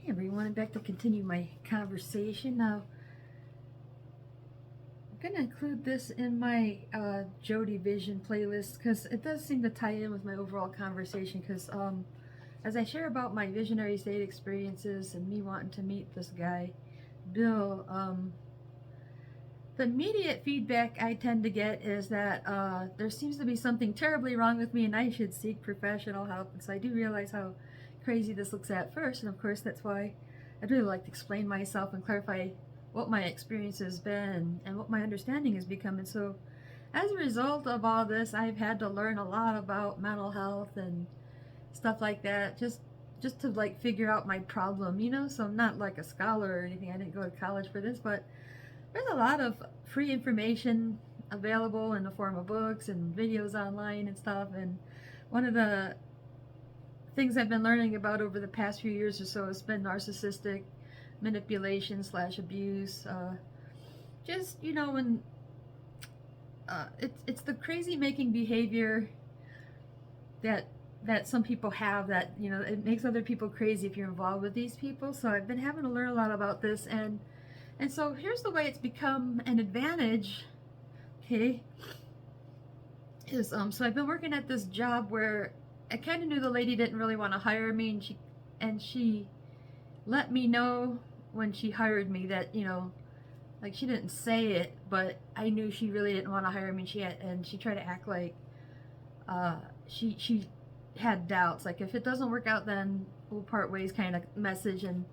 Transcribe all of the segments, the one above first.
Hey everyone, I'm back to continue my conversation. Now, I'm going to include this in my JodyVision playlist because it does seem to tie in with my overall conversation. Because as I share about my visionary state experiences and me wanting to meet this guy, Bill, the immediate feedback I tend to get is that there seems to be something terribly wrong with me and I should seek professional help. And so I do realize how crazy this looks at first, and of course that's why I'd really like to explain myself and clarify what my experience has been and what my understanding has become. And so as a result of all this, I've had to learn a lot about mental health and stuff like that, just to like figure out my problem, so I'm not like a scholar or anything. I didn't go to college for this, but there's a lot of free information available in the form of books and videos online and stuff. And one of the things I've been learning about over the past few years or so has been narcissistic manipulation slash abuse. Just when it's the crazy making behavior that some people have, that it makes other people crazy if you're involved with these people. So I've been having to learn a lot about this, and so here's the way it's become an advantage. Okay, is so I've been working at this job where I kind of knew the lady didn't really want to hire me, and she let me know when she hired me that like, she didn't say it, but I knew she really didn't want to hire me. She tried to act like she had doubts, like if it doesn't work out then we'll part ways kind of message. And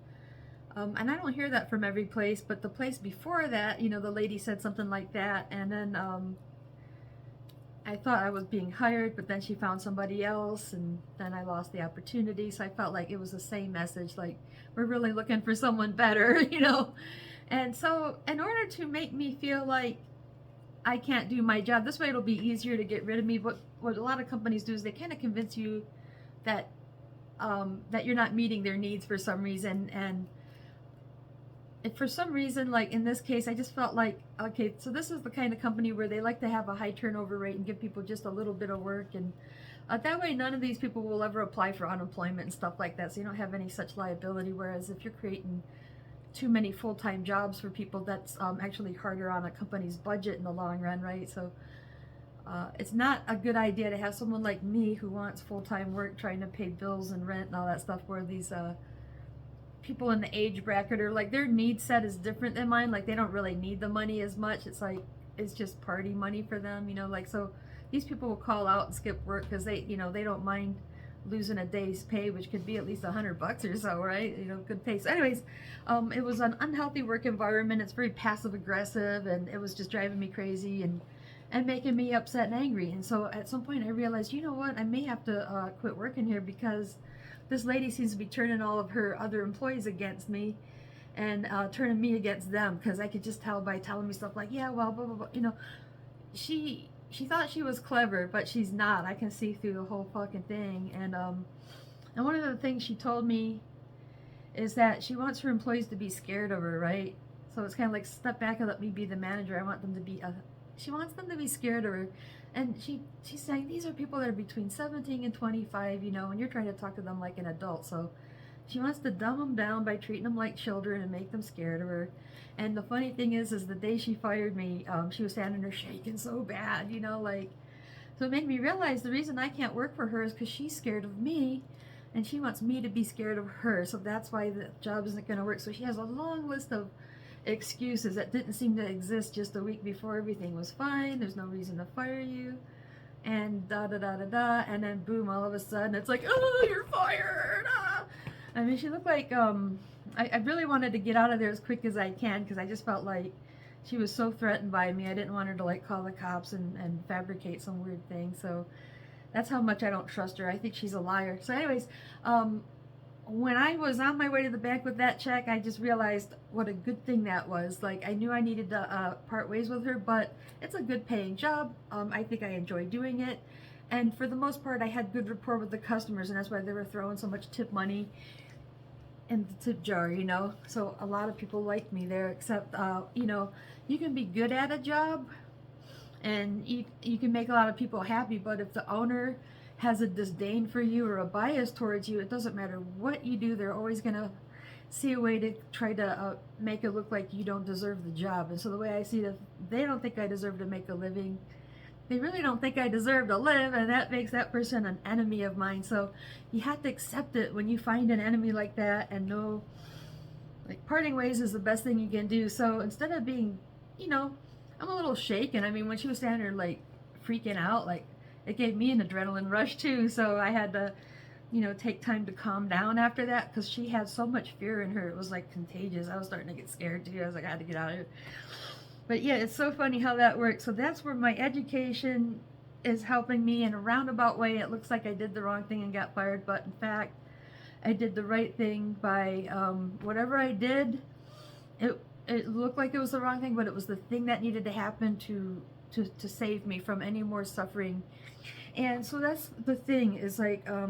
I don't hear that from every place, but the place before that, the lady said something like that, and then I thought I was being hired, but then she found somebody else, and then I lost the opportunity. So I felt like it was the same message, like, we're really looking for someone better, And so in order to make me feel like I can't do my job, this way it'll be easier to get rid of me. But what a lot of companies do is they kind of convince you that that you're not meeting their needs for some reason. And if for some reason, like in this case, I just felt like, okay, so this is the kind of company where they like to have a high turnover rate and give people just a little bit of work, and that way none of these people will ever apply for unemployment and stuff like that, so you don't have any such liability. Whereas if you're creating too many full-time jobs for people, that's actually harder on a company's budget in the long run, right? So it's not a good idea to have someone like me who wants full-time work trying to pay bills and rent and all that stuff, where these people in the age bracket are like, their need set is different than mine. Like, they don't really need the money as much. It's like, it's just party money for them, like, so these people will call out and skip work because they don't mind losing a day's pay, which could be at least $100 or so, right? Good pay. So anyways, it was an unhealthy work environment. It's very passive aggressive, and it was just driving me crazy and making me upset and angry. And so at some point I realized, you know what, I may have to quit working here, because this lady seems to be turning all of her other employees against me, and turning me against them, because I could just tell by telling me stuff like, yeah, well, blah, blah, blah. She thought she was clever, but she's not. I can see through the whole fucking thing. And one of the things she told me is that she wants her employees to be scared of her, right? So it's kind of like, step back and let me be the manager. I want them to be she wants them to be scared of her. And she's saying these are people that are between 17 and 25, and you're trying to talk to them like an adult. So she wants to dumb them down by treating them like children and make them scared of her. And the funny thing is the day she fired me, she was standing there shaking so bad, like, so it made me realize the reason I can't work for her is because she's scared of me, and she wants me to be scared of her. So that's why the job isn't going to work. So she has a long list of excuses that didn't seem to exist just a week before. Everything was fine. There's no reason to fire you. And da da da da da. And then boom, all of a sudden it's like, oh, you're fired. Ah. I mean, she looked like, I really wanted to get out of there as quick as I can, because I just felt like she was so threatened by me. I didn't want her to like call the cops and fabricate some weird thing. So that's how much I don't trust her. I think she's a liar. So anyways, when I was on my way to the bank with that check, I just realized what a good thing that was. Like, I knew I needed to part ways with her, but it's a good paying job. I think I enjoy doing it. And for the most part, I had good rapport with the customers, and that's why they were throwing so much tip money in the tip jar, So a lot of people liked me there, except, you can be good at a job and you can make a lot of people happy, but if the owner has a disdain for you or a bias towards you, it doesn't matter what you do, they're always going to see a way to try to make it look like you don't deserve the job. And so the way I see it, they don't think I deserve to make a living. They really don't think I deserve to live, and that makes that person an enemy of mine. So you have to accept it when you find an enemy like that, and know, like, parting ways is the best thing you can do. So instead of being, I'm a little shaken. I mean, when she was standing there, like, freaking out, like, it gave me an adrenaline rush too. So I had to, take time to calm down after that, because she had so much fear in her. It was like contagious. I was starting to get scared too. I was like, I had to get out of here. But yeah, it's so funny how that works. So that's where my education is helping me in a roundabout way. It looks like I did the wrong thing and got fired, but in fact, I did the right thing by whatever I did. It looked like it was the wrong thing, but it was the thing that needed to happen to save me from any more suffering. And so that's the thing, is like, I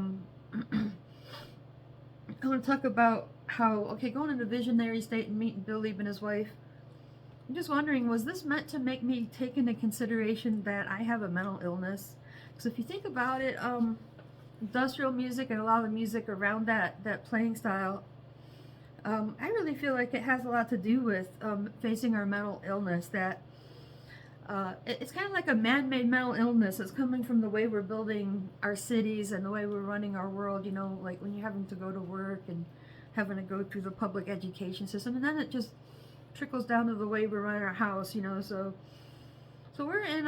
want to talk about how, going into visionary state and meeting Bill Lieb and his wife. I'm just wondering, was this meant to make me take into consideration that I have a mental illness? Because if you think about it, industrial music and a lot of the music around that playing style, I really feel like it has a lot to do with facing our mental illness. That it's kind of like a man-made mental illness. It's coming from the way we're building our cities and the way we're running our world. Like when you're having to go to work and having to go through the public education system, and then it just trickles down to the way we run our house. So we're in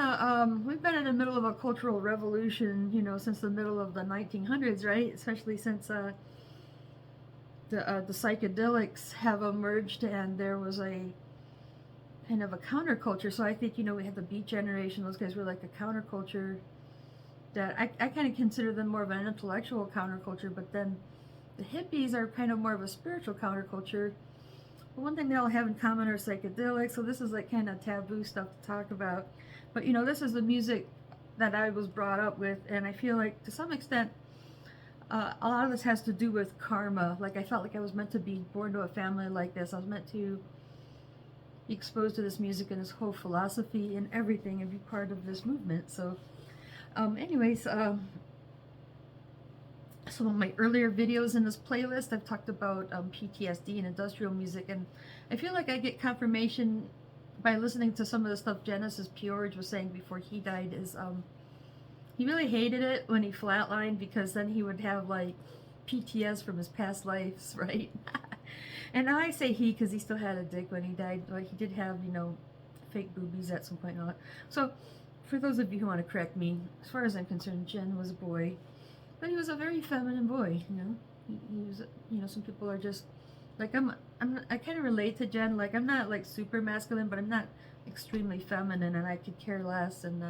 we've been in the middle of a cultural revolution, since the middle of the 1900s, right? Especially since the psychedelics have emerged, and there was a kind of a counterculture. So I think, we had the Beat Generation. Those guys were like a counterculture that I kind of consider them more of an intellectual counterculture, but then the hippies are kind of more of a spiritual counterculture. But one thing they all have in common are psychedelics, so this is like kind of taboo stuff to talk about. But this is the music that I was brought up with, and I feel like to some extent a lot of this has to do with karma. Like, I felt like I was meant to be born to a family like this. I was meant to be exposed to this music and this whole philosophy and everything, and be part of this movement. So anyways, some of my earlier videos in this playlist, I've talked about PTSD and industrial music, and I feel like I get confirmation by listening to some of the stuff Genesis Peorge was saying before he died. Is he really hated it when he flatlined, because then he would have like PTS from his past lives, right? And now I say he because he still had a dick when he died. Like, he did have, fake boobies at some point and all that. So for those of you who want to correct me, as far as I'm concerned, Jen was a boy. But he was a very feminine boy, He was, some people are just, like, I kind of relate to Jen. Like, I'm not, like, super masculine, but I'm not extremely feminine, and I could care less, and,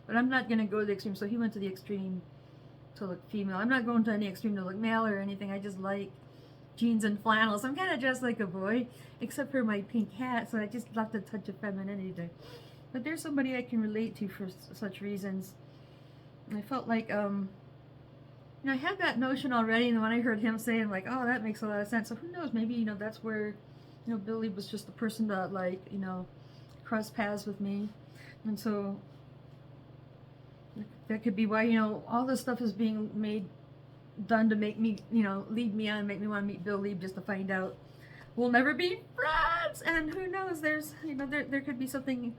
but I'm not going to go to the extreme. So he went to the extreme to look female. I'm not going to any extreme to look male or anything. I just like jeans and flannels. I'm kind of dressed like a boy, except for my pink hat, so I just left a touch of femininity there. But there's somebody I can relate to for such reasons. And I felt like, I had that notion already, and when I heard him say, I'm like, oh, that makes a lot of sense. So who knows, maybe, that's where, Billy was just the person that, like, cross paths with me. And so that could be why, all this stuff is being done to make me, lead me on, make me want to meet Bill Lieb, just to find out we'll never be friends. And who knows, there's, there could be something,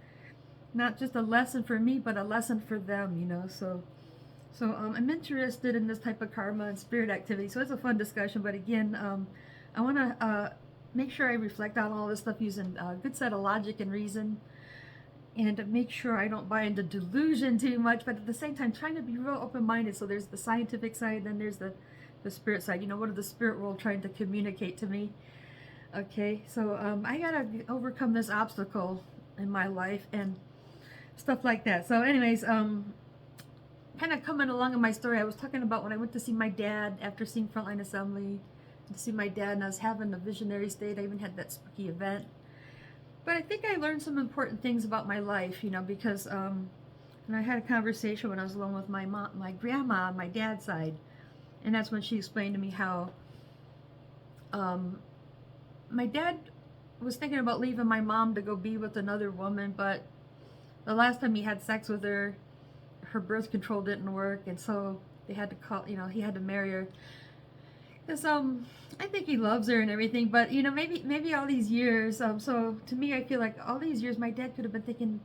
not just a lesson for me, but a lesson for them, So I'm interested in this type of karma and spirit activity. So it's a fun discussion. But again, I want to make sure I reflect on all this stuff using a good set of logic and reason, and to make sure I don't buy into delusion too much. But at the same time, trying to be real open-minded. So there's the scientific side, then there's the spirit side. What are the spirit world trying to communicate to me? Okay, so I got to overcome this obstacle in my life and stuff like that. So anyways, kind of coming along in my story, I was talking about when I went to see my dad after seeing Frontline Assembly, to see my dad, and I was having a visionary state. I even had that spooky event. But I think I learned some important things about my life, because and I had a conversation when I was alone with my mom, my grandma on my dad's side, and that's when she explained to me how my dad was thinking about leaving my mom to go be with another woman, but the last time he had sex with her, her birth control didn't work, and so they had to call, he had to marry her. 'Cause, I think he loves her and everything, but you know, maybe all these years, so to me, I feel like all these years, my dad could have been thinking,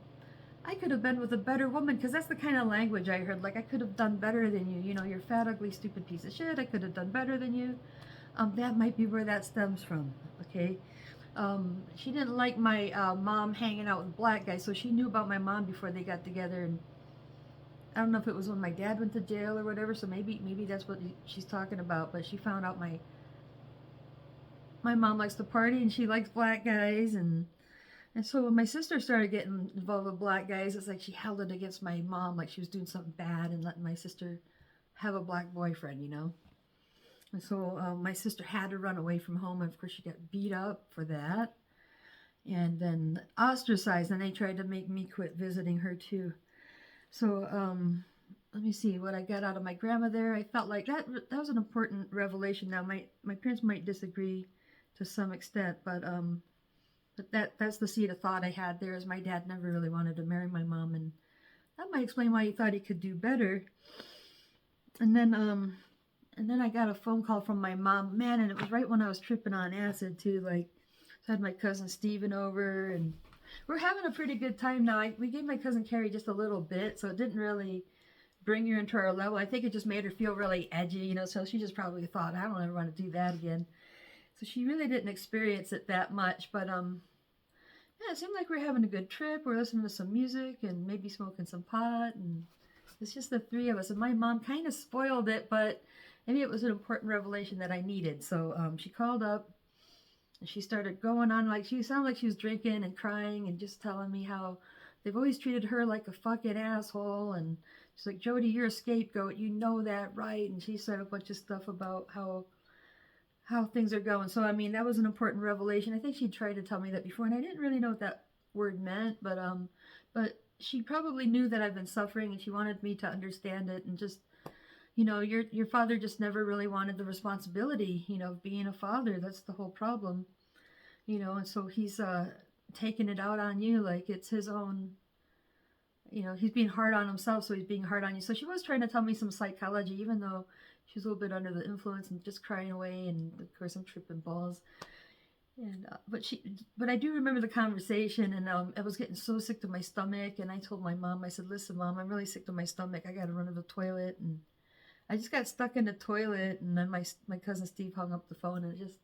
I could have been with a better woman, because that's the kind of language I heard. Like, I could have done better than you. You know, you're fat, ugly, stupid piece of shit. I could have done better than you. That might be where that stems from. Okay. She didn't like my mom hanging out with black guys, so she knew about my mom before they got together. And I don't know if it was when my dad went to jail or whatever. So maybe that's what she's talking about. But she found out my mom likes to party and she likes black guys. And so when my sister started getting involved with black guys, it's like she held it against my mom, like she was doing something bad and letting my sister have a black boyfriend, you know. And so my sister had to run away from home. And of course, she got beat up for that. And then ostracized. And they tried to make me quit visiting her too. So let me see what I got out of my grandma there. I felt like that was an important revelation. Now, my parents might disagree to some extent, but that's the seed of thought I had there, is my dad never really wanted to marry my mom, and that might explain why he thought he could do better. And then I got a phone call from my mom, man, and it was right when I was tripping on acid too. Like, I had my cousin Steven over, and we're having a pretty good time now. We gave my cousin Carrie just a little bit, so it didn't really bring her into our level. I think it just made her feel really edgy, you know, so she just probably thought, I don't ever want to do that again. So she really didn't experience it that much, but yeah, it seemed like we're having a good trip. We're listening to some music and maybe smoking some pot, and it's just the three of us. And my mom kind of spoiled it, but maybe it was an important revelation that I needed. So she called up and she started going on, like, she sounded like she was drinking and crying and just telling me how they've always treated her like a fucking asshole. And she's like, Jody, you're a scapegoat. You know that, right? And she said a bunch of stuff about how things are going. So I mean, that was an important revelation. I think she tried to tell me that before, and I didn't really know what that word meant, but she probably knew that I've been suffering, and she wanted me to understand it. And just, you know, your father just never really wanted the responsibility, you know, of being a father. That's the whole problem, you know. And so he's taking it out on you like it's his own, you know, he's being hard on himself, so he's being hard on you. So she was trying to tell me some psychology, even though she was a little bit under the influence and just crying away. And of course, I'm tripping balls. And but I do remember the conversation, and I was getting so sick to my stomach. And I told my mom, I said, "Listen, Mom, I'm really sick to my stomach. I got to run to the toilet." And I just got stuck in the toilet, and then my cousin Steve hung up the phone, and it just,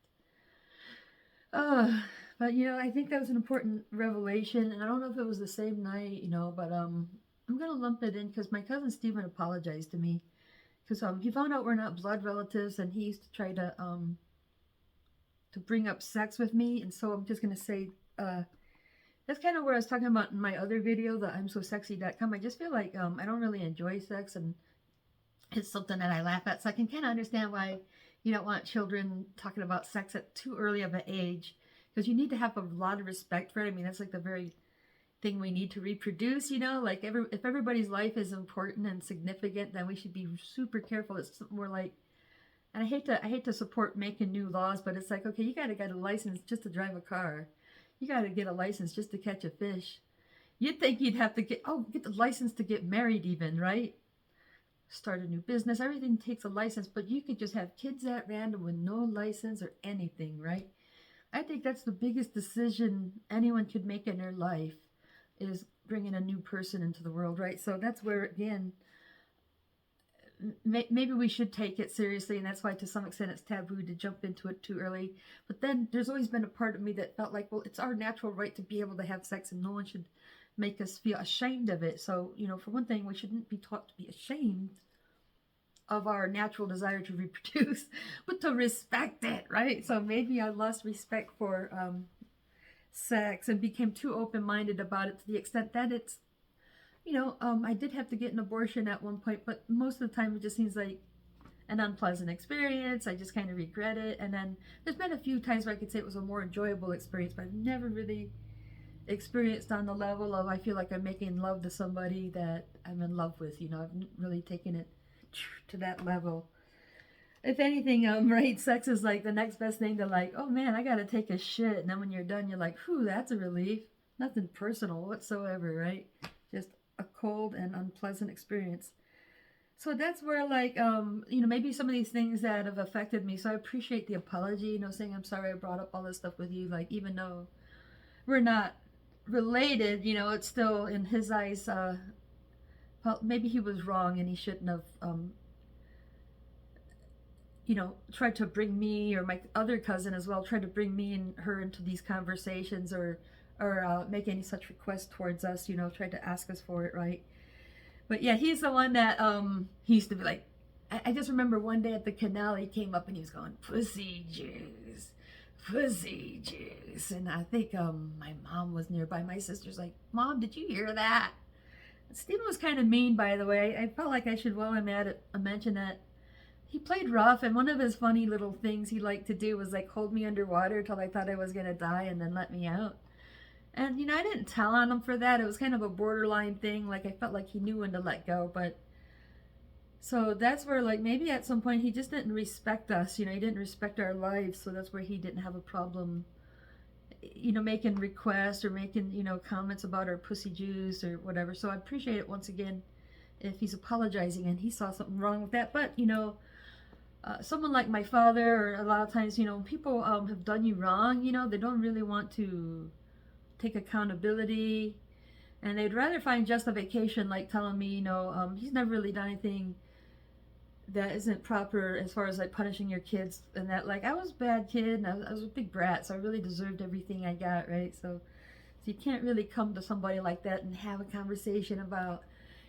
but you know, I think that was an important revelation, and I don't know if it was the same night, you know, but I'm gonna lump it in because my cousin Steven apologized to me. Because he found out we're not blood relatives, and he used to try to bring up sex with me. And so I'm just gonna say that's kind of where I was talking about in my other video, the I'mSoSexy.com. I just feel like I don't really enjoy sex, and it's something that I laugh at. So I can kind of understand why you don't want children talking about sex at too early of an age, because you need to have a lot of respect for it. I mean, that's like the very thing we need to reproduce, you know. Like, if everybody's life is important and significant, then we should be super careful. It's more like, and I hate to support making new laws, but it's like, okay, you gotta get a license just to drive a car. You gotta get a license just to catch a fish. You'd think you'd have to get the license to get married even, right? Start a new business. Everything takes a license, but you could just have kids at random with no license or anything, right? I think that's the biggest decision anyone could make in their life, is bringing a new person into the world, right? So that's where, again, maybe we should take it seriously, and that's why to some extent it's taboo to jump into it too early. But then there's always been a part of me that felt like, well, it's our natural right to be able to have sex, and no one should make us feel ashamed of it. So, you know, for one thing, we shouldn't be taught to be ashamed of our natural desire to reproduce, but to respect it, right? So maybe I lost respect for sex and became too open-minded about it, to the extent that it's, you know, I did have to get an abortion at one point, but most of the time it just seems like an unpleasant experience. I just kind of regret it. And then there's been a few times where I could say it was a more enjoyable experience, but I've never really experienced on the level of, I feel like I'm making love to somebody that I'm in love with, you know. I've really taken it to that level. If anything, right, sex is like the next best thing to, like, oh man, I gotta take a shit, and then when you're done, you're like, whew, that's a relief. Nothing personal whatsoever, right? Just a cold and unpleasant experience. So that's where, like, maybe some of these things that have affected me. So I appreciate the apology, saying I'm sorry I brought up all this stuff with you. Like, even though we're not related, it's still in his eyes, well, maybe he was wrong and he shouldn't have, tried to bring me, or my other cousin as well, tried to bring me and her into these conversations, or make any such request towards us, tried to ask us for it, right? But yeah, he's the one that he used to be like, I just remember one day at the canal, he came up and he was going, pussy juice, pussy juice. And I think my mom was nearby. My sister's like, Mom, did you hear that? Stephen was kind of mean, by the way. I felt like I should, while I'm at it, mention that he played rough, and one of his funny little things he liked to do was like hold me underwater till I thought I was gonna die and then let me out. And I didn't tell on him for that. It was kind of a borderline thing. Like, I felt like he knew when to let go. But so that's where, like, maybe at some point he just didn't respect us. He didn't respect our lives. So that's where he didn't have a problem, making requests or making, comments about our pussy juice or whatever. So I appreciate it once again if he's apologizing and he saw something wrong with that. But, someone like my father, or a lot of times, people have done you wrong, they don't really want to take accountability, and they'd rather find justification, like telling me, he's never really done anything that isn't proper as far as like punishing your kids, and that, like, I was a bad kid and I was a big brat, so I really deserved everything I got, right? So you can't really come to somebody like that and have a conversation about,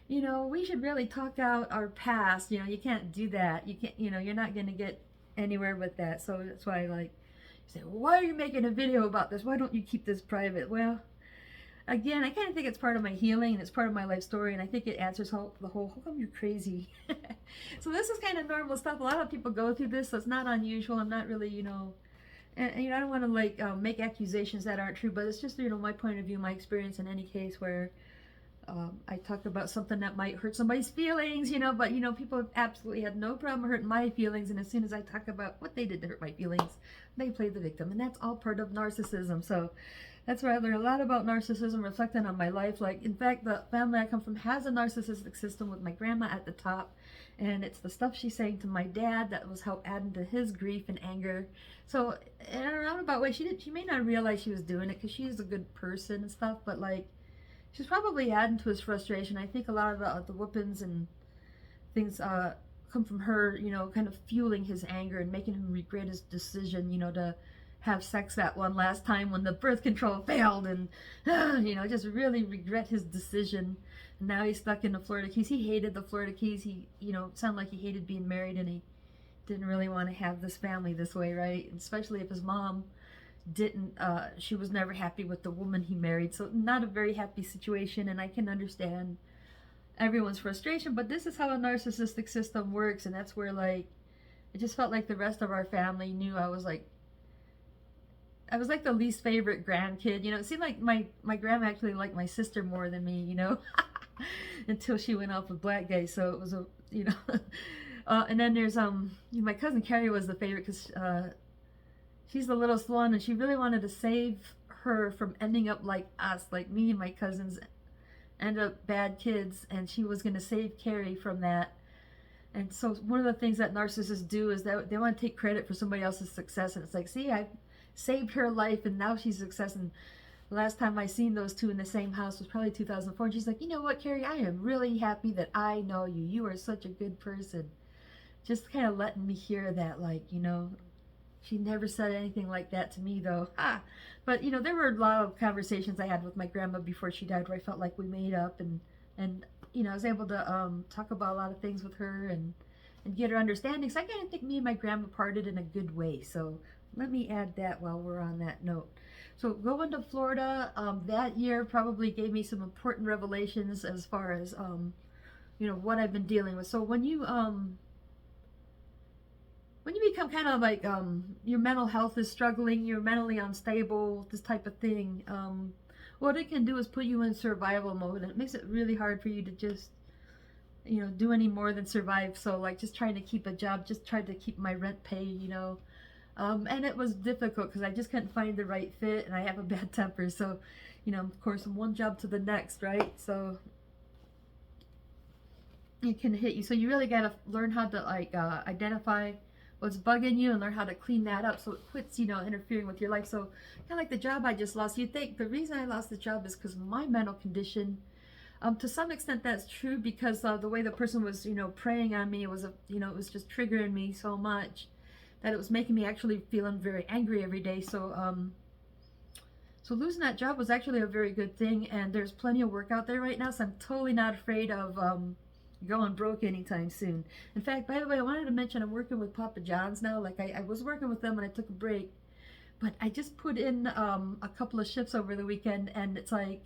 we should really talk out our past. You can't do that. You can't, you're not going to get anywhere with that. So that's why, like, you say, why are you making a video about this? Why don't you keep this private? Well, again, I kind of think it's part of my healing and it's part of my life story, and I think it answers the whole, how come you're crazy? So this is kind of normal stuff. A lot of people go through this, so it's not unusual. I'm not really, and I don't want to, like, make accusations that aren't true, but it's just, my point of view, my experience in any case where I talk about something that might hurt somebody's feelings, but, people have absolutely had no problem hurting my feelings. And as soon as I talk about what they did to hurt my feelings, they play the victim. And that's all part of narcissism. So that's where I learned a lot about narcissism, reflecting on my life. Like, in fact, the family I come from has a narcissistic system with my grandma at the top. And it's the stuff she's saying to my dad that was help adding to his grief and anger. So in a roundabout way, she may not realize she was doing it because she's a good person and stuff, but, like, she's probably adding to his frustration. I think a lot of the whoopings and things come from her, kind of fueling his anger and making him regret his decision, to have sex that one last time when the birth control failed, and, just really regret his decision. And now he's stuck in the Florida Keys. He hated the Florida Keys. He, sounded like he hated being married, and he didn't really want to have this family this way, right? And especially if his mom didn't, she was never happy with the woman he married. So not a very happy situation, and I can understand everyone's frustration, but this is how a narcissistic system works. And that's where, like, it just felt like the rest of our family knew I was like the least favorite grandkid. It seemed like my grandma actually liked my sister more than me, until she went off with black guys. So it was a, and then there's my cousin Carrie was the favorite because she's the littlest one, and she really wanted to save her from ending up like us, like me and my cousins end up bad kids, and she was going to save Carrie from that. And so one of the things that narcissists do is that they want to take credit for somebody else's success, and it's like, see, I saved her life and now she's a success. And the last time I seen those two in the same house was probably 2004, and she's like, you know what, Carrie, I am really happy that I know you. You are such a good person. Just kind of letting me hear that, like, she never said anything like that to me, though. But, there were a lot of conversations I had with my grandma before she died where I felt like we made up, and I was able to talk about a lot of things with her and get her understanding. So I kind of think me and my grandma parted in a good way. So let me add that while we're on that note. So going to Florida that year probably gave me some important revelations as far as, what I've been dealing with. So when you become kind of like, your mental health is struggling, you're mentally unstable, this type of thing, what it can do is put you in survival mode, and it makes it really hard for you to just, do any more than survive. So, like, just trying to keep a job, just trying to keep my rent paid, and it was difficult because I just couldn't find the right fit, and I have a bad temper. So, of course, from one job to the next, right? So it can hit you. So you really got to learn how to like identify what's bugging you and learn how to clean that up so it quits, you know, interfering with your life. So kind of like the job I just lost. You think the reason I lost the job is because of my mental condition. To some extent that's true because the way the person was, you know, preying on me, it was it was just triggering me so much that it was making me actually feeling very angry every day. So losing that job was actually a very good thing, and there's plenty of work out there right now, so I'm totally not afraid of going broke anytime soon. In fact, by the way, I wanted to mention I'm working with Papa John's now. Like I was working with them and I took a break, but I just put in a couple of shifts over the weekend, and it's like,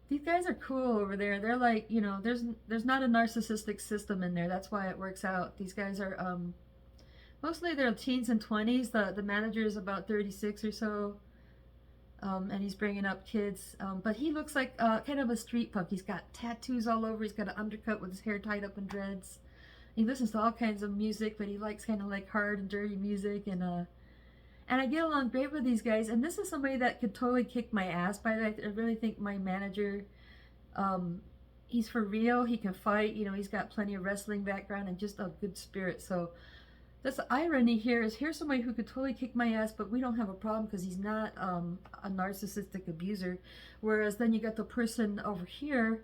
these guys are cool over there. They're like, you know, there's not a narcissistic system in there. That's why it works out. These guys are mostly they're teens and 20s. The manager is about 36 or so. And he's bringing up kids, but he looks like kind of a street punk. He's got tattoos all over. He's got an undercut with his hair tied up in dreads. He listens to all kinds of music, but he likes kind of like hard and dirty music. And I get along great with these guys. And this is somebody that could totally kick my ass. By the way, I really think my manager, he's for real. He can fight. You know, he's got plenty of wrestling background and just a good spirit. So that's the irony here is here's somebody who could totally kick my ass, but we don't have a problem because he's not a narcissistic abuser. Whereas then you got the person over here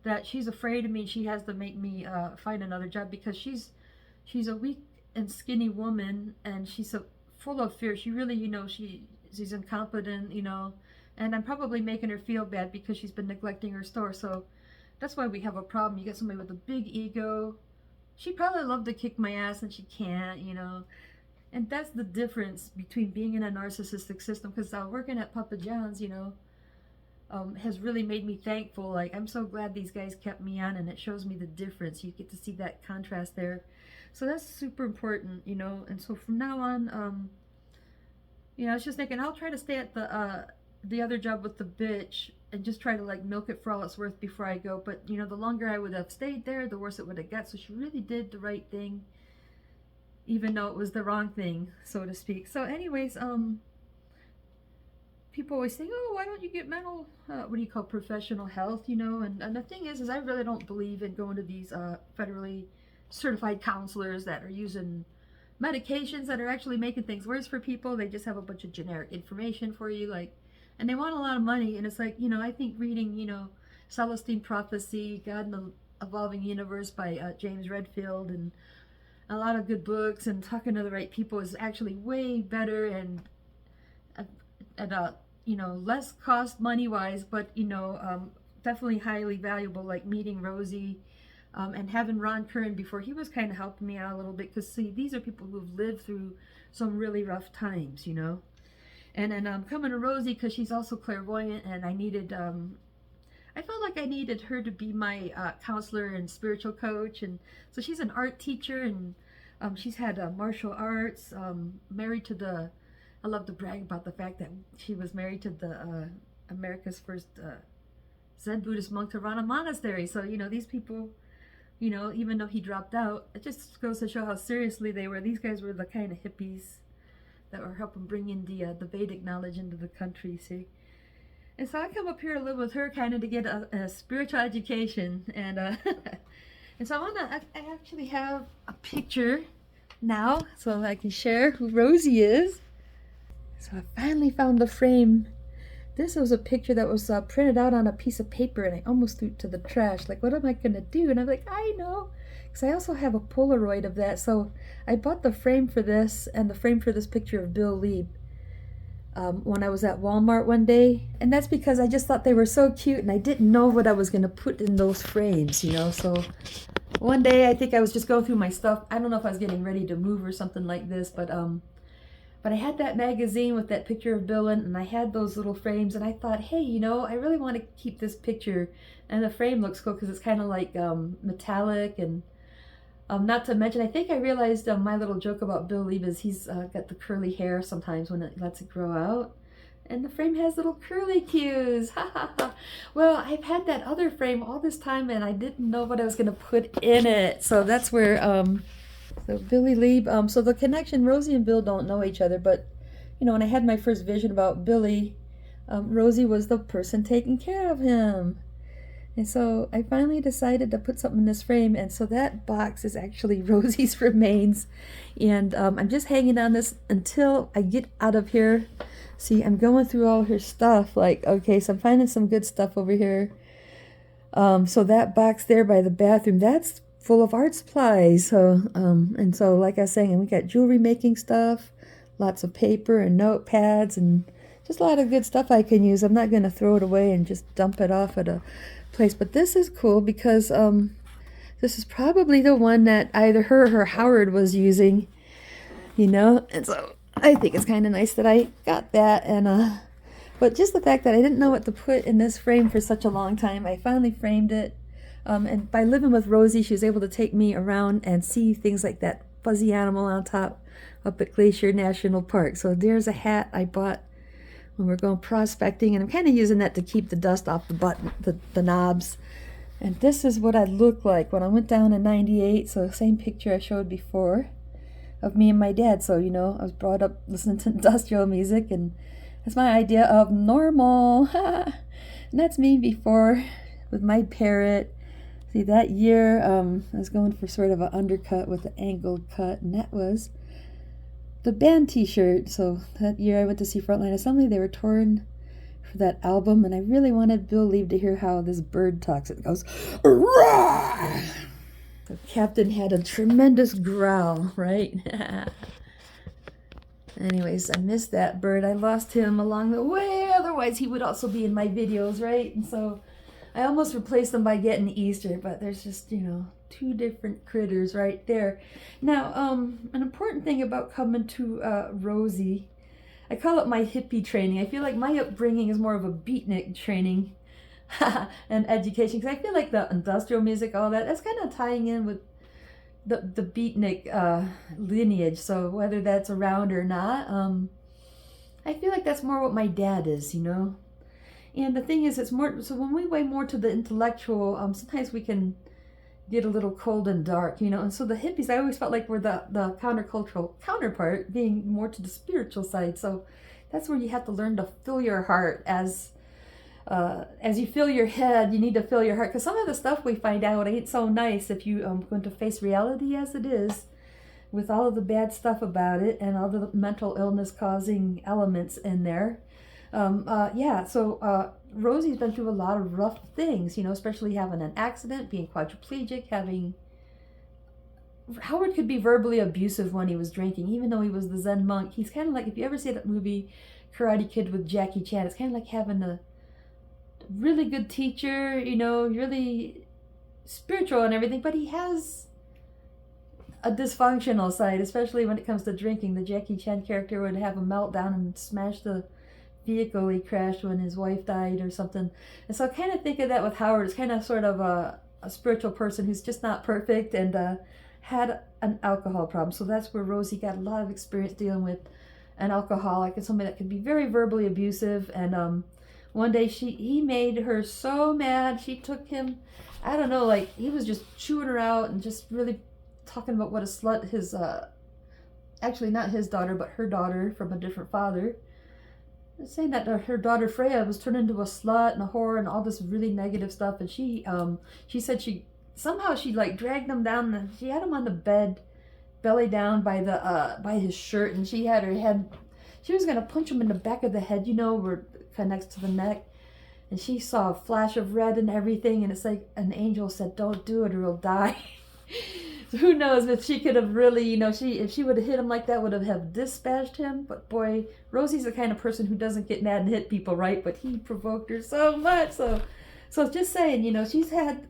that she's afraid of me. She has to make me find another job because she's a weak and skinny woman, and she's full of fear. She really, you know, she's incompetent, you know, and I'm probably making her feel bad because she's been neglecting her store. So that's why we have a problem. You get somebody with a big ego. She'd probably love to kick my ass and she can't, you know. And that's the difference between being in a narcissistic system, because working at Papa John's, you know, has really made me thankful. Like, I'm so glad these guys kept me on, and it shows me the difference. You get to see that contrast there. So that's super important, you know. And so from now on, you know, I was just thinking I'll try to stay at the other job with the bitch and just try to like milk it for all it's worth before I go. But you know, the longer I would have stayed there, the worse it would have got. So she really did the right thing, even though it was the wrong thing, so to speak. So anyways, people always say, oh, why don't you get mental, what do you call, professional health, you know? And the thing is I really don't believe in going to these federally certified counselors that are using medications that are actually making things worse for people. They just have a bunch of generic information for you, like, and they want a lot of money. And it's like, you know, I think reading, you know, Celestine Prophecy, God in the Evolving Universe by James Redfield, and a lot of good books, and talking to the right people is actually way better and you know, less cost money-wise, but, you know, definitely highly valuable, like meeting Rosie and having Ron Curran before. He was kind of helping me out a little bit, because, see, these are people who've lived through some really rough times, you know. And then coming to Rosie because she's also clairvoyant, and I needed, I felt like I needed her to be my counselor and spiritual coach. And so she's an art teacher, and she's had martial arts, married to the, I love to brag about the fact that she was married to the America's first Zen Buddhist monk to run a monastery. So, you know, these people, you know, even though he dropped out, it just goes to show how seriously they were. These guys were the kind of hippies that were helping bring in the Vedic knowledge into the country, see. And so I come up here to live with her kind of to get a spiritual education. And and so I actually have a picture now so I can share who Rosie is. So I finally found the frame. This was a picture that was printed out on a piece of paper, and I almost threw it to the trash. Like, what am I going to do? And I'm like, I know. Because I also have a Polaroid of that. So I bought the frame for this and the frame for this picture of Bill Lieb when I was at Walmart one day. And that's because I just thought they were so cute, and I didn't know what I was going to put in those frames, you know. So one day I think I was just going through my stuff. I don't know if I was getting ready to move or something like this, but I had that magazine with that picture of Bill in, and I had those little frames, and I thought, hey, you know, I really want to keep this picture. And the frame looks cool because it's kind of like metallic, and not to mention, I think I realized my little joke about Bill Lieb is he's got the curly hair sometimes when it lets it grow out. And the frame has little curly cues. Ha ha ha. Well, I've had that other frame all this time, and I didn't know what I was going to put in it. So that's where... So Billy Lieb, so the connection, Rosie and Bill don't know each other, but, you know, when I had my first vision about Billy, Rosie was the person taking care of him. And so I finally decided to put something in this frame, and so that box is actually Rosie's remains. And I'm just hanging on this until I get out of here. See, I'm going through all her stuff. Like, okay, so I'm finding some good stuff over here. So that box there by the bathroom, that's full of art supplies. So, and so like I was saying, we got jewelry making stuff, lots of paper and notepads, and just a lot of good stuff I can use. I'm not going to throw it away and just dump it off at a place. But this is cool because this is probably the one that either her or Howard was using, you know. And so I think it's kind of nice that I got that. And but just the fact that I didn't know what to put in this frame for such a long time, I finally framed it. And by living with Rosie, she was able to take me around and see things like that fuzzy animal on top up at Glacier National Park. So there's a hat I bought when we're going prospecting, and I'm kind of using that to keep the dust off the button, the knobs. And this is what I looked like when I went down in '98. So same picture I showed before of me and my dad. So, you know, I was brought up listening to industrial music, and that's my idea of normal. And that's me before with my parrot. See, that year I was going for sort of an undercut with an angled cut, and that was the band t-shirt. So that year I went to see Frontline Assembly. They were touring for that album, and I really wanted Bill Lee to hear how this bird talks. It goes, "Rah!" The captain had a tremendous growl, right? Anyways, I missed that bird. I lost him along the way. Otherwise, he would also be in my videos, right? And so I almost replaced them by getting Easter, but there's just, you know, two different critters right there. Now, an important thing about coming to Rosie, I call it my hippie training. I feel like my upbringing is more of a beatnik training and education, because I feel like the industrial music, all that, that's kind of tying in with the beatnik lineage. So whether that's around or not, I feel like that's more what my dad is, you know. And the thing is, it's more, so when we weigh more to the intellectual, sometimes we can get a little cold and dark, you know. And so the hippies, I always felt like were the countercultural counterpart, being more to the spiritual side. So that's where you have to learn to fill your heart. As you fill your head, you need to fill your heart, because some of the stuff we find out ain't so nice if you going to face reality as it is, with all of the bad stuff about it and all the mental illness causing elements in there. So Rosie's been through a lot of rough things, you know, especially having an accident, being quadriplegic, Howard could be verbally abusive when he was drinking, even though he was the Zen monk. He's kind of like, if you ever see that movie Karate Kid with Jackie Chan, it's kind of like having a really good teacher, you know, really spiritual and everything, but he has a dysfunctional side, especially when it comes to drinking. The Jackie Chan character would have a meltdown and smash the vehicle he crashed when his wife died or something. And so I kind of think of that with Howard. It's kind of sort of a spiritual person who's just not perfect, and had an alcohol problem. So that's where Rosie got a lot of experience dealing with an alcoholic and somebody that could be very verbally abusive. And one day he made her so mad. She took him, I don't know, like he was just chewing her out and just really talking about what a slut his actually not his daughter, but her daughter from a different father, saying that her daughter Freya was turned into a slut and a whore and all this really negative stuff. And she said she like dragged him down, and she had him on the bed, belly down by his shirt, and she had her head, she was gonna punch him in the back of the head, you know, where it connects to the neck. And she saw a flash of red and everything, and it's like an angel said, "Don't do it or he'll die." So who knows if she could have really, you know, if she would have hit him like that, would have dispatched him. But boy, Rosie's the kind of person who doesn't get mad and hit people, right? But he provoked her so much. So just saying, you know, she's had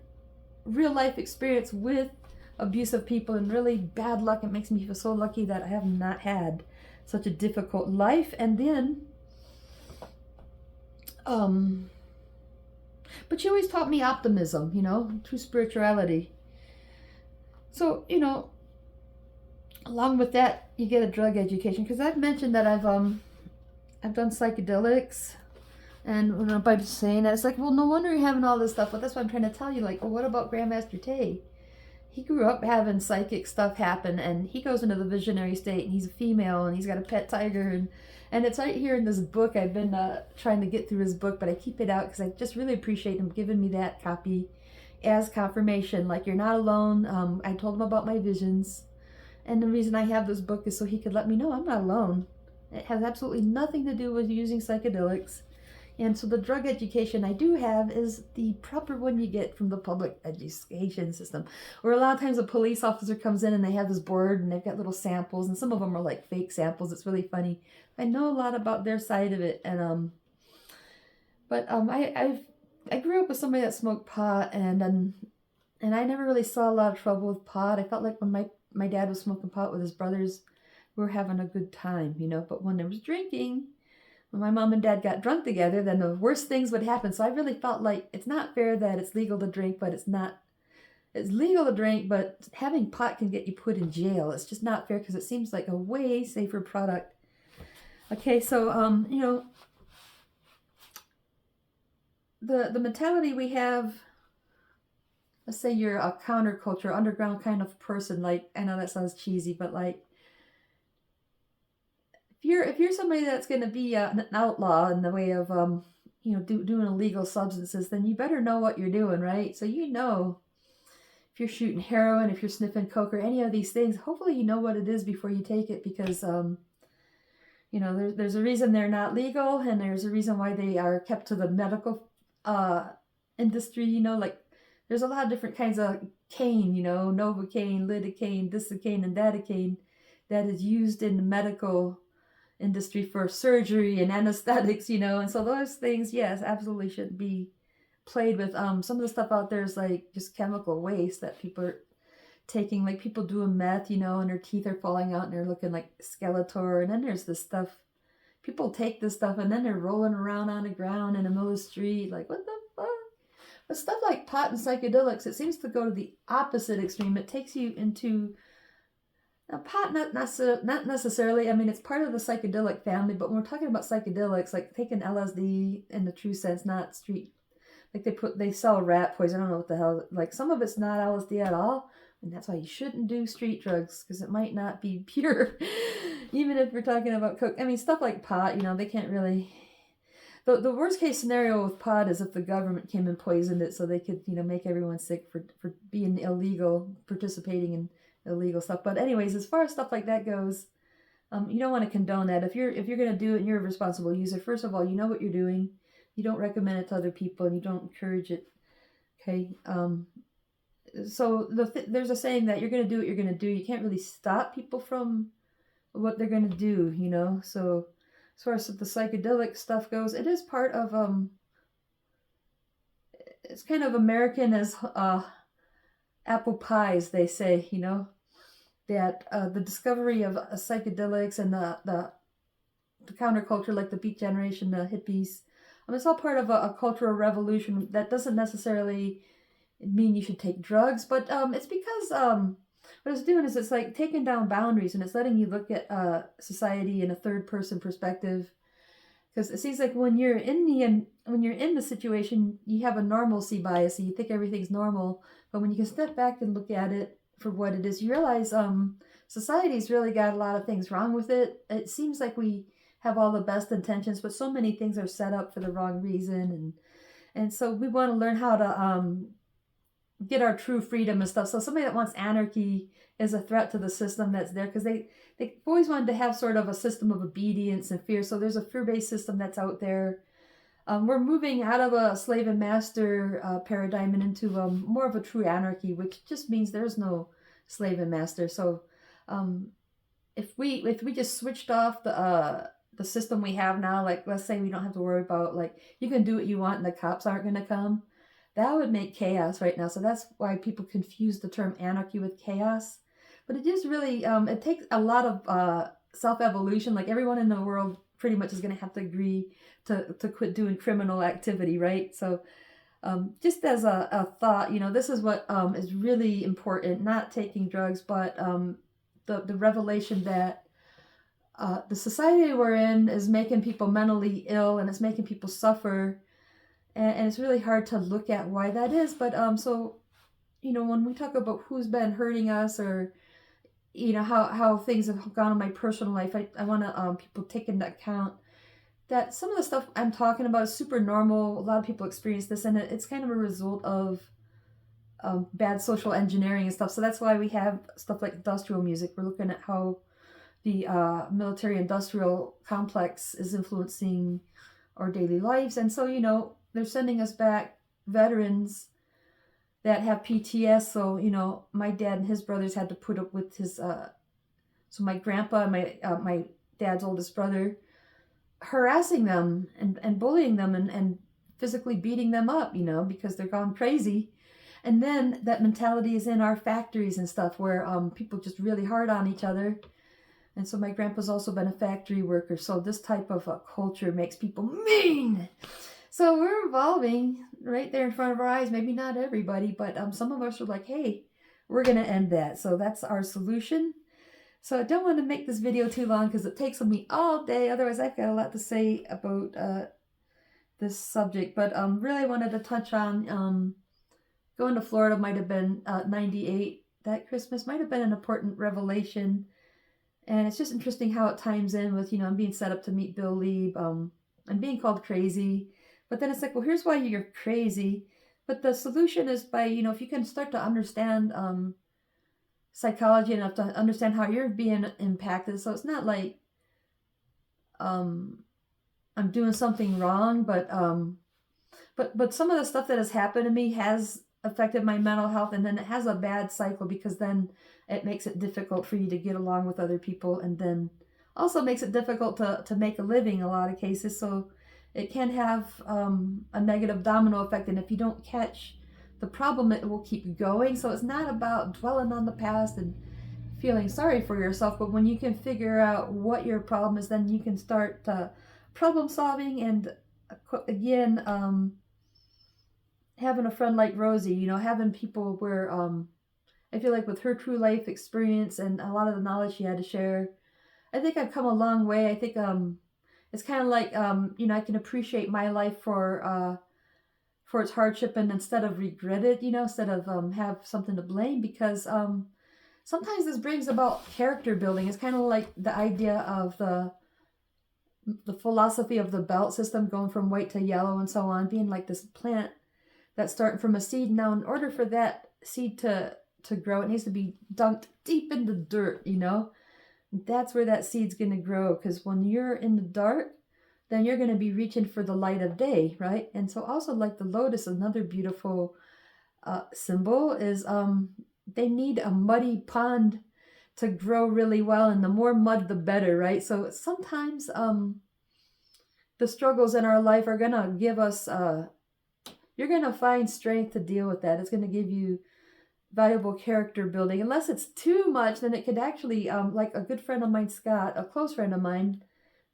real life experience with abusive people and really bad luck. It makes me feel so lucky that I have not had such a difficult life. And then, but she always taught me optimism, you know, true spirituality. So, you know, along with that, you get a drug education, because I've mentioned that I've done psychedelics, and when by saying that, it's like, well, no wonder you're having all this stuff. But that's what I'm trying to tell you. Like, well, what about Grandmaster Tay? he grew up having psychic stuff happen, and he goes into the visionary state, and he's a female, and he's got a pet tiger, and it's right here in this book. I've been trying to get through his book, but I keep it out because I just really appreciate him giving me that copy as confirmation, like, you're not alone. I told him about my visions, and the reason I have this book is so he could let me know I'm not alone. It has absolutely nothing to do with using psychedelics. And so the drug education I do have is the proper one you get from the public education system, where a lot of times a police officer comes in and they have this board and they've got little samples, and some of them are like fake samples. It's really funny. I know a lot about their side of it, and I grew up with somebody that smoked pot, and I never really saw a lot of trouble with pot. I felt like when my dad was smoking pot with his brothers, we were having a good time, you know. But when there was drinking, when my mom and dad got drunk together, then the worst things would happen. So I really felt like it's not fair that it's legal to drink, but it's legal to drink, but having pot can get you put in jail. It's just not fair because it seems like a way safer product. Okay, so you know, the mentality we have, let's say you're a counterculture, underground kind of person, like, I know that sounds cheesy, but like, if you're somebody that's going to be an outlaw in the way of you know, doing illegal substances, then you better know what you're doing, right? So you know, if you're shooting heroin, if you're sniffing coke or any of these things, hopefully you know what it is before you take it, because you know, there's a reason they're not legal, and there's a reason why they are kept to the medical industry. You know, like, there's a lot of different kinds of cane, you know, Novocaine, lidocaine, Disocaine, and Datacaine that is used in the medical industry for surgery and anesthetics, you know. And so those things, yes, absolutely shouldn't be played with. Some of the stuff out there is like just chemical waste that people are taking, like people doing meth, you know, and their teeth are falling out and they're looking like Skeletor. And then there's this stuff, people take this stuff and then they're rolling around on the ground in the middle of the street, like, what the fuck? But stuff like pot and psychedelics, it seems to go to the opposite extreme. It takes you into, now pot, not necessarily, I mean, it's part of the psychedelic family, but when we're talking about psychedelics, like taking LSD in the true sense, not street, like they sell rat poison, I don't know what the hell, like some of it's not LSD at all, and that's why you shouldn't do street drugs, because it might not be pure, even if we're talking about coke. I mean, stuff like pot, you know, they can't really, the worst case scenario with pot is if the government came and poisoned it so they could, you know, make everyone sick for being illegal, participating in illegal stuff. But anyways, as far as stuff like that goes, you don't want to condone that. If you're going to do it and you're a responsible user, first of all, you know what you're doing. You don't recommend it to other people, and you don't encourage it. Okay. So there's a saying that you're going to do what you're going to do. You can't really stop people from what they're going to do, you know. So as far as the psychedelic stuff goes, it is part of it's kind of American as apple pies, they say, you know, that the discovery of psychedelics and the counterculture, like the Beat Generation, the hippies, it's all part of a cultural revolution. That doesn't necessarily mean you should take drugs, but it's because what it's doing is it's like taking down boundaries, and it's letting you look at society in a third person perspective. Because it seems like when you're in the situation, you have a normalcy bias, so you think everything's normal. But when you can step back and look at it for what it is, you realize society's really got a lot of things wrong with it. It seems like we have all the best intentions, but so many things are set up for the wrong reason, and so we want to learn how to get our true freedom and stuff. So somebody that wants anarchy is a threat to the system that's there, because they've always wanted to have sort of a system of obedience and fear. So there's a fear-based system that's out there. We're moving out of a slave and master paradigm and into more of a true anarchy, which just means there's no slave and master. So if we just switched off the system we have now, like let's say we don't have to worry about, like, you can do what you want and the cops aren't going to come, that would make chaos right now. So that's why people confuse the term anarchy with chaos. But it is really, it takes a lot of self-evolution. Like, everyone in the world pretty much is going to have to agree to quit doing criminal activity, right? So just as a thought, you know, this is what is really important, not taking drugs, but the revelation that the society we're in is making people mentally ill, and it's making people suffer. And it's really hard to look at why that is. But so when we talk about who's been hurting us, or how things have gone in my personal life, I want to people take into account that some of the stuff I'm talking about is super normal. A lot of people experience this, and it's kind of a result of bad social engineering and stuff. So that's why we have stuff like industrial music. We're looking at how the military-industrial complex is influencing our daily lives. And so, they're sending us back veterans that have PTS. So, my dad and his brothers had to put up with his, so my grandpa and my dad's oldest brother, harassing them and bullying them and physically beating them up, because they're gone crazy. And then that mentality is in our factories and stuff where people just really hard on each other. And so my grandpa's also been a factory worker. So this type of culture makes people mean. So we're evolving right there in front of our eyes. Maybe not everybody, but some of us are like, hey, we're going to end that. So that's our solution. So I don't want to make this video too long because it takes me all day. Otherwise, I've got a lot to say about this subject. But really wanted to touch on going to Florida might have been 98. That Christmas might have been an important revelation. And it's just interesting how it times in with, I'm being set up to meet Bill Lieb. I'm being called crazy. But then it's like, well, here's why you're crazy. But the solution is by, if you can start to understand psychology enough to understand how you're being impacted. So it's not like I'm doing something wrong, but some of the stuff that has happened to me has affected my mental health, and then it has a bad cycle because then it makes it difficult for you to get along with other people, and then also makes it difficult to make a living in a lot of cases. So it can have a negative domino effect, and if you don't catch the problem, it will keep going. So it's not about dwelling on the past and feeling sorry for yourself, but when you can figure out what your problem is, then you can start problem solving. And again, having a friend like Rosie, having people where I feel like with her true life experience and a lot of the knowledge she had to share, I think I've come a long way. I think it's kind of like I can appreciate my life for its hardship, and instead of regret it, instead of have something to blame, because sometimes this brings about character building. It's kind of like the idea of the philosophy of the belt system, going from white to yellow and so on, being like this plant that's starting from a seed. Now, in order for that seed to grow, it needs to be dunked deep in the dirt, That's where that seed's going to grow, because when you're in the dark, then you're going to be reaching for the light of day, right? And so also, like the lotus, another beautiful symbol is they need a muddy pond to grow really well, and the more mud, the better, right? So sometimes the struggles in our life are going to give us, you're going to find strength to deal with that. It's going to give you valuable character building. Unless it's too much, then it could actually, like a good friend of mine, Scott, a close friend of mine,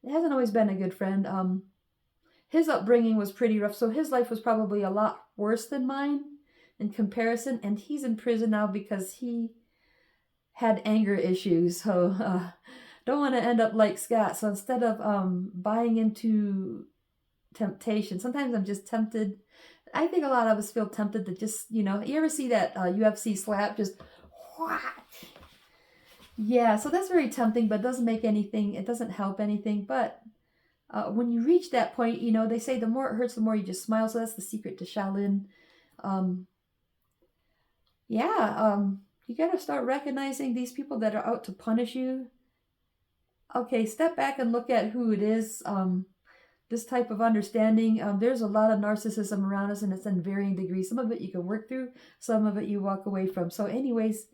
it hasn't always been a good friend. His upbringing was pretty rough, so his life was probably a lot worse than mine in comparison, and he's in prison now because he had anger issues. So don't want to end up like Scott. So instead of buying into temptation, sometimes I'm just tempted. I think a lot of us feel tempted to just, you ever see that UFC slap, just whack? Yeah, so that's very tempting, but it doesn't make anything, it doesn't help anything. But when you reach that point, they say the more it hurts, the more you just smile. So that's the secret to Shaolin. You got to start recognizing these people that are out to punish you. Okay, step back and look at who it is. This type of understanding, there's a lot of narcissism around us, and it's in varying degrees. Some of it you can work through, some of it you walk away from. So anyways,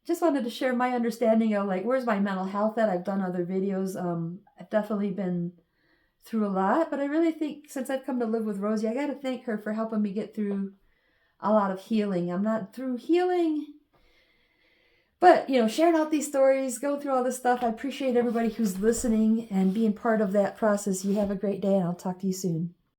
just wanted to share my understanding of like, where's my mental health at? I've done other videos. I've definitely been through a lot, but I really think since I've come to live with Rosie, I got to thank her for helping me get through a lot of healing. I'm not through healing, but, sharing out these stories, going through all this stuff, I appreciate everybody who's listening and being part of that process. You have a great day, and I'll talk to you soon.